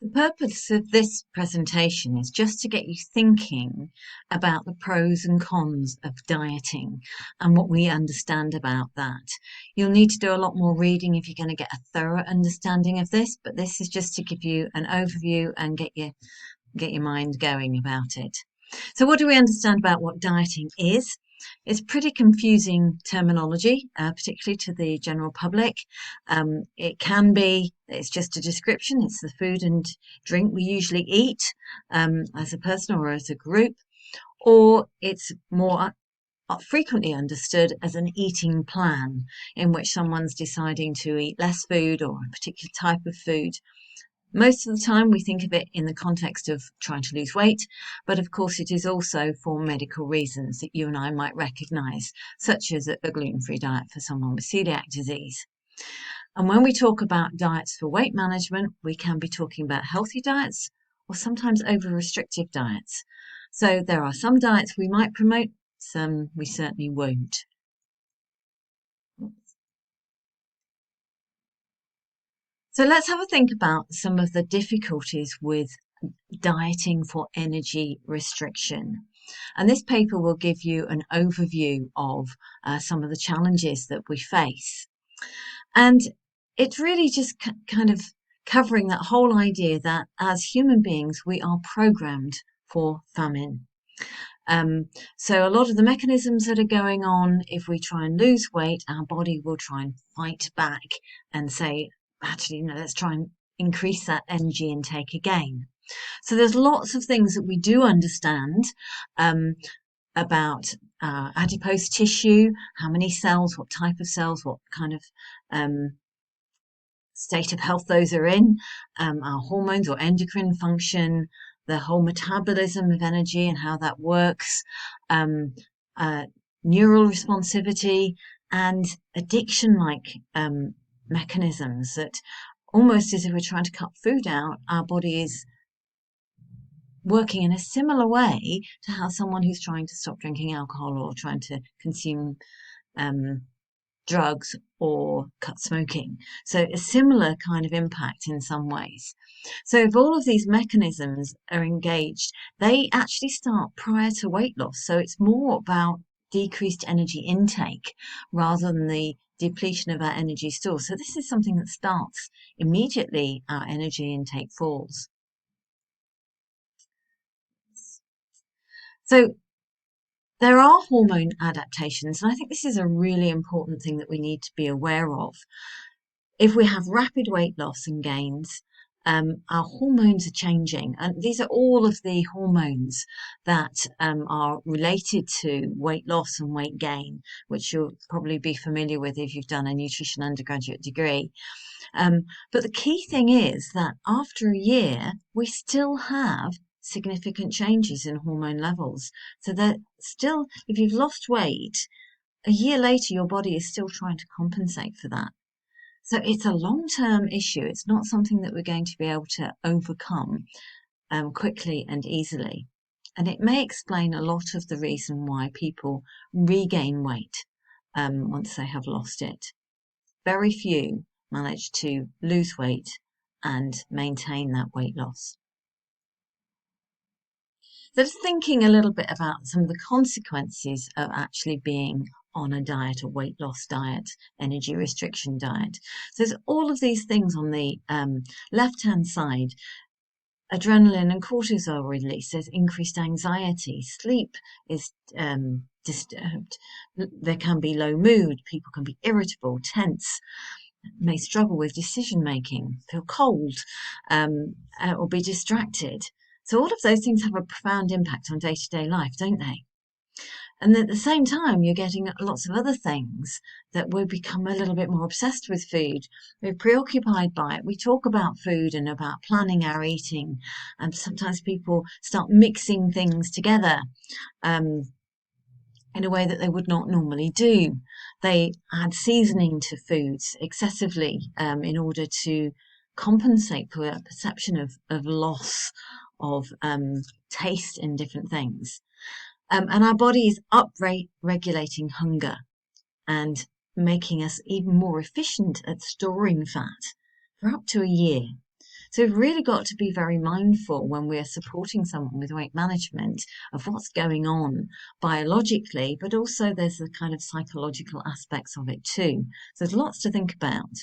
The purpose of this presentation is just to get you thinking about the pros and cons of dieting and what we understand about that. You'll need to do a lot more reading if you're going to get a thorough understanding of this, but this is just to give you an overview and get your mind going about it. So what do we understand about what dieting is? It's pretty confusing terminology, particularly to the general public. It's just a description. It's the food and drink we usually eat as a person or as a group, or it's more frequently understood as an eating plan in which someone's deciding to eat less food or a particular type of food. Most of the time we think of it in the context of trying to lose weight, but of course it is also for medical reasons that you and I might recognise, such as a gluten-free diet for someone with celiac disease. And when we talk about diets for weight management, we can be talking about healthy diets or sometimes over-restrictive diets. So there are some diets we might promote, some we certainly won't. So let's have a think about some of the difficulties with dieting for energy restriction. And this paper will give you an overview of some of the challenges that we face. And it's really just kind of covering that whole idea that as human beings, we are programmed for famine. So a lot of the mechanisms that are going on, if we try and lose weight, our body will try and fight back and say, actually, no, let's try and increase that energy intake again. So there's lots of things that we do understand about adipose tissue, how many cells, what type of cells, what kind of state of health those are in, our hormones or endocrine function, the whole metabolism of energy and how that works, neural responsivity, and addiction-like mechanisms that almost as if we're trying to cut food out, our body is working in a similar way to how someone who's trying to stop drinking alcohol or trying to consume drugs or cut smoking. So a similar kind of impact in some ways. So if all of these mechanisms are engaged, they actually start prior to weight loss. So it's more about decreased energy intake rather than the depletion of our energy stores. So this is something that starts immediately our energy intake falls. So there are hormone adaptations, and I think this is a really important thing that we need to be aware of. If we have rapid weight loss and gains, our hormones are changing, and these are all of the hormones that are related to weight loss and weight gain, which you'll probably be familiar with if you've done a nutrition undergraduate degree. But the key thing is that after a year, we still have significant changes in hormone levels. So that still, if you've lost weight, a year later, your body is still trying to compensate for that. So it's a long-term issue. It's not something that we're going to be able to overcome quickly and easily. And it may explain a lot of the reason why people regain weight once they have lost it. Very few manage to lose weight and maintain that weight loss. So just thinking a little bit about some of the consequences of actually being on a diet, a weight loss diet, energy restriction diet. So there's all of these things on the left-hand side. Adrenaline and cortisol release, there's increased anxiety, sleep is disturbed, there can be low mood, people can be irritable, tense, may struggle with decision making, feel cold, or be distracted. So all of those things have a profound impact on day-to-day life, don't they? And at the same time, you're getting lots of other things that we become a little bit more obsessed with food. We're preoccupied by it. We talk about food and about planning our eating. And sometimes people start mixing things together in a way that they would not normally do. They add seasoning to foods excessively in order to compensate for a perception of loss of taste in different things. And our body is up-regulating hunger and making us even more efficient at storing fat for up to a year. So we've really got to be very mindful when we're supporting someone with weight management of what's going on biologically, but also there's the kind of psychological aspects of it too. So there's lots to think about.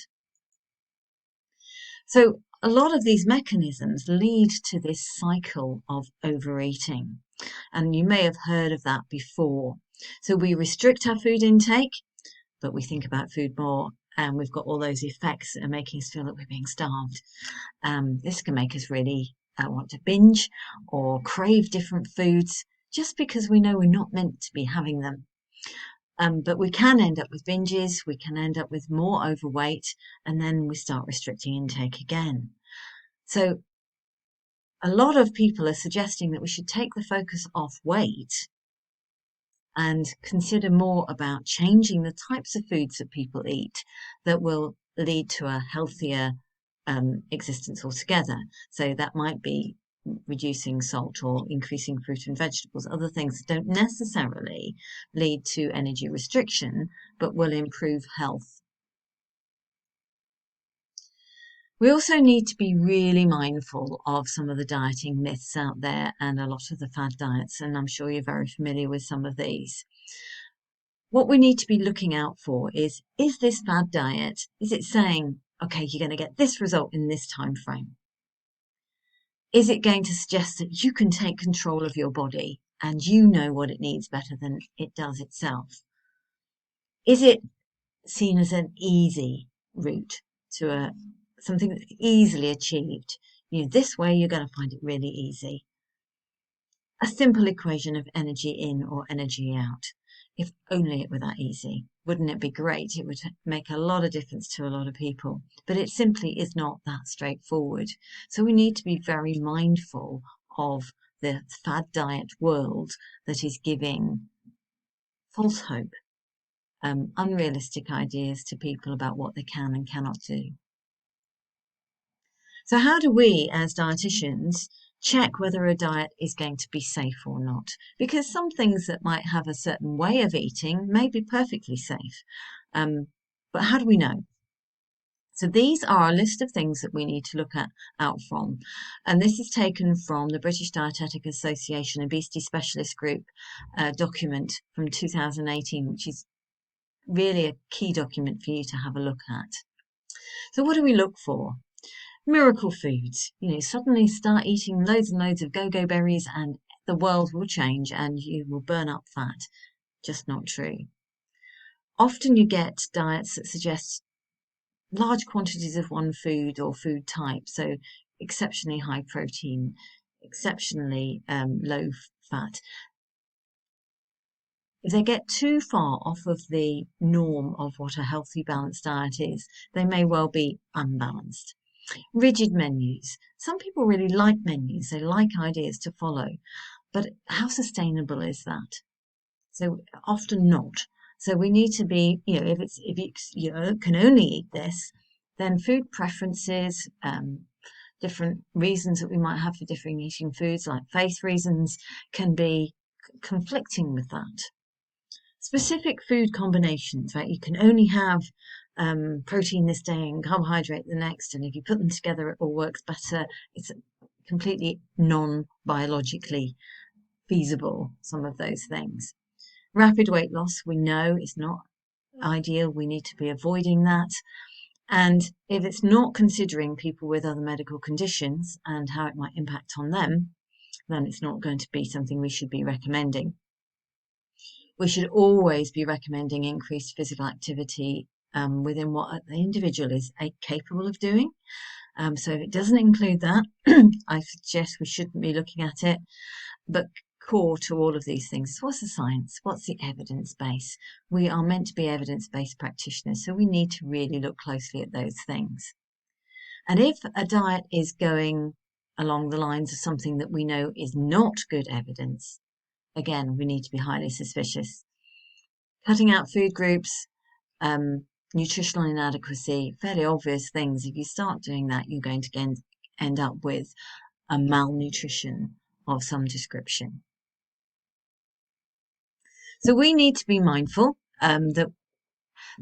So a lot of these mechanisms lead to this cycle of overeating. And you may have heard of that before. So we restrict our food intake, but we think about food more, and we've got all those effects that are making us feel that we're being starved. This can make us really want to binge or crave different foods just because we know we're not meant to be having them. But we can end up with binges, we can end up with more overweight, and then we start restricting intake again. So a lot of people are suggesting that we should take the focus off weight and consider more about changing the types of foods that people eat that will lead to a healthier existence altogether. So that might be reducing salt or increasing fruit and vegetables, other things that don't necessarily lead to energy restriction, but will improve health. We also need to be really mindful of some of the dieting myths out there and a lot of the fad diets, and I'm sure you're very familiar with some of these. What we need to be looking out for is this fad diet, is it saying, okay, you're going to get this result in this time frame? Is it going to suggest that you can take control of your body and you know what it needs better than it does itself? Is it seen as an easy route to something that's easily achieved? This way you're going to find it really easy. A simple equation of energy in or energy out. If only it were that easy. Wouldn't it be great? It would make a lot of difference to a lot of people, but it simply is not that straightforward. So we need to be very mindful of the fad diet world that is giving false hope, unrealistic ideas to people about what they can and cannot do. So how do we as dietitians check whether a diet is going to be safe or not? Because some things that might have a certain way of eating may be perfectly safe. But how do we know? So these are a list of things that we need to look out from. And this is taken from the British Dietetic Association Obesity Specialist Group document from 2018, which is really a key document for you to have a look at. So what do we look for? Miracle foods. Suddenly start eating loads and loads of go-go berries and the world will change and you will burn up fat. Just not true. Often you get diets that suggest large quantities of one food or food type, so exceptionally high protein, exceptionally low fat. If they get too far off of the norm of what a healthy, balanced diet is, they may well be unbalanced. Rigid menus. Some people really like menus. They like ideas to follow. But how sustainable is that? So often not. So we need to be, if you can only eat this, then food preferences, different reasons that we might have for differing eating foods, like faith reasons, can be conflicting with that. Specific food combinations, right? You can only have protein this day and carbohydrate the next, and if you put them together it all works better. It's completely non-biologically feasible, some of those things. Rapid weight loss, we know, is not ideal. We need to be avoiding that. And if it's not considering people with other medical conditions and how it might impact on them, then it's not going to be something we should be recommending. We should always be recommending increased physical activity within what the individual is capable of doing. So if it doesn't include that, I suggest we shouldn't be looking at it. But core to all of these things, what's the science? What's the evidence base? We are meant to be evidence-based practitioners, so we need to really look closely at those things. And if a diet is going along the lines of something that we know is not good evidence, again, we need to be highly suspicious. Cutting out food groups, nutritional inadequacy, fairly obvious things. If you start doing that, you're going to end up with a malnutrition of some description. So we need to be mindful that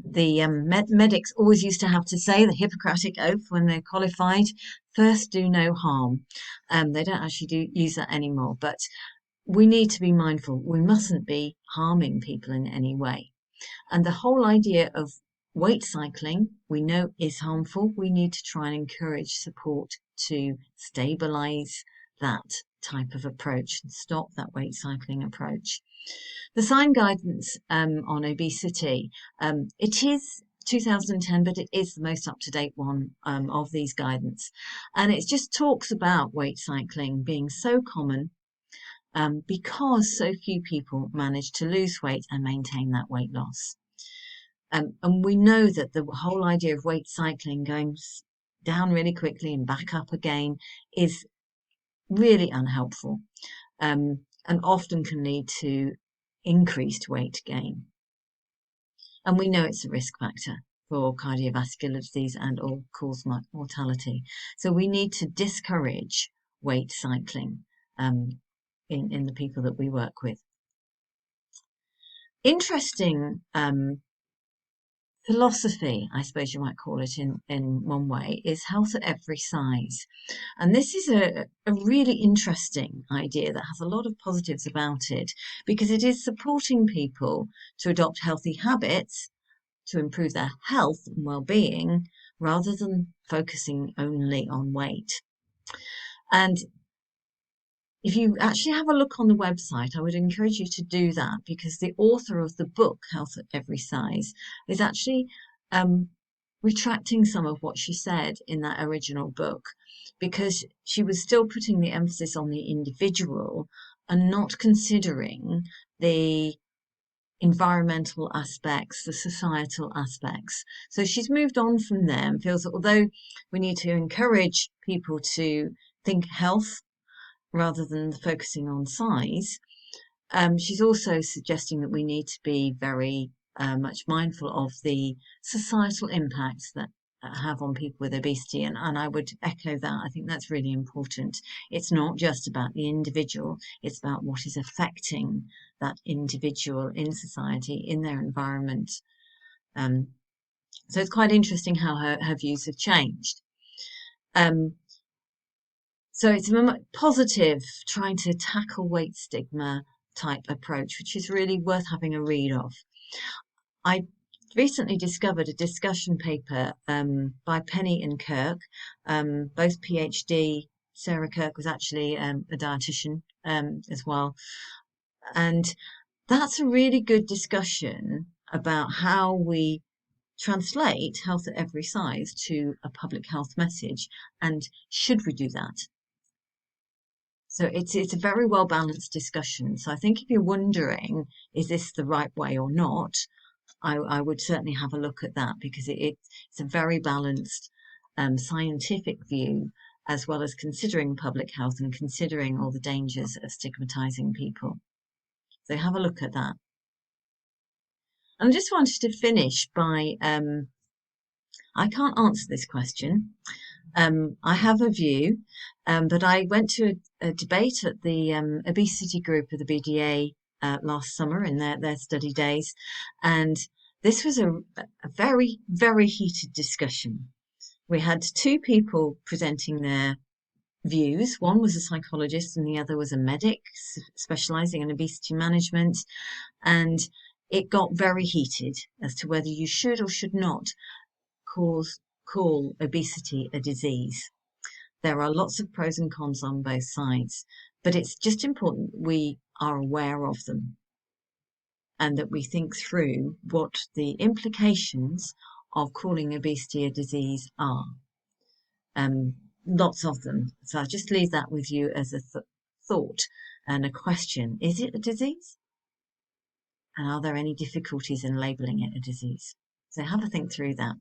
The medics always used to have to say the Hippocratic Oath when they're qualified: first, do no harm. They don't actually use that anymore, but we need to be mindful. We mustn't be harming people in any way. And the whole idea of weight cycling, we know, is harmful. We need to try and encourage support to stabilize that type of approach and stop that weight cycling approach. The sign guidance on obesity, it is 2010, but it is the most up-to-date one of these guidance. And it just talks about weight cycling being so common because so few people manage to lose weight and maintain that weight loss. And we know that the whole idea of weight cycling, going down really quickly and back up again, is really unhelpful, and often can lead to increased weight gain. And we know it's a risk factor for cardiovascular disease and or cause mortality. So we need to discourage weight cycling in the people that we work with. Interesting philosophy, I suppose you might call it in one way, is health at every size. And this is a really interesting idea that has a lot of positives about it, because it is supporting people to adopt healthy habits to improve their health and well-being, rather than focusing only on weight. And if you actually have a look on the website, I would encourage you to do that, because the author of the book, Health at Every Size, is actually retracting some of what she said in that original book, because she was still putting the emphasis on the individual and not considering the environmental aspects, the societal aspects. So she's moved on from there and feels that although we need to encourage people to think health rather than focusing on size, she's also suggesting that we need to be very much mindful of the societal impacts that have on people with obesity, and I would echo that. I think that's really important. It's not just about the individual, it's about what is affecting that individual in society, in their environment. So it's quite interesting how her views have changed. So it's a positive, trying to tackle weight stigma type approach, which is really worth having a read of. I recently discovered a discussion paper by Penny and Kirk, both PhD. Sarah Kirk was actually a dietitian as well. And that's a really good discussion about how we translate health at every size to a public health message, and should we do that? So it's a very well balanced discussion. So I think if you're wondering, is this the right way or not, I would certainly have a look at that, because it's a very balanced scientific view, as well as considering public health and considering all the dangers of stigmatizing people. So have a look at that. And I just wanted to finish by, I can't answer this question. I have a view, but I went to a debate at the obesity group of the BDA last summer in their study days, and this was a very, very heated discussion. We had two people presenting their views. One was a psychologist and the other was a medic specializing in obesity management, and it got very heated as to whether you should or should not call obesity a disease. There are lots of pros and cons on both sides, but it's just important that we are aware of them and that we think through what the implications of calling obesity a disease are. Lots of them. So I'll just leave that with you as a thought and a question. Is it a disease? And are there any difficulties in labeling it a disease? So have a think through that.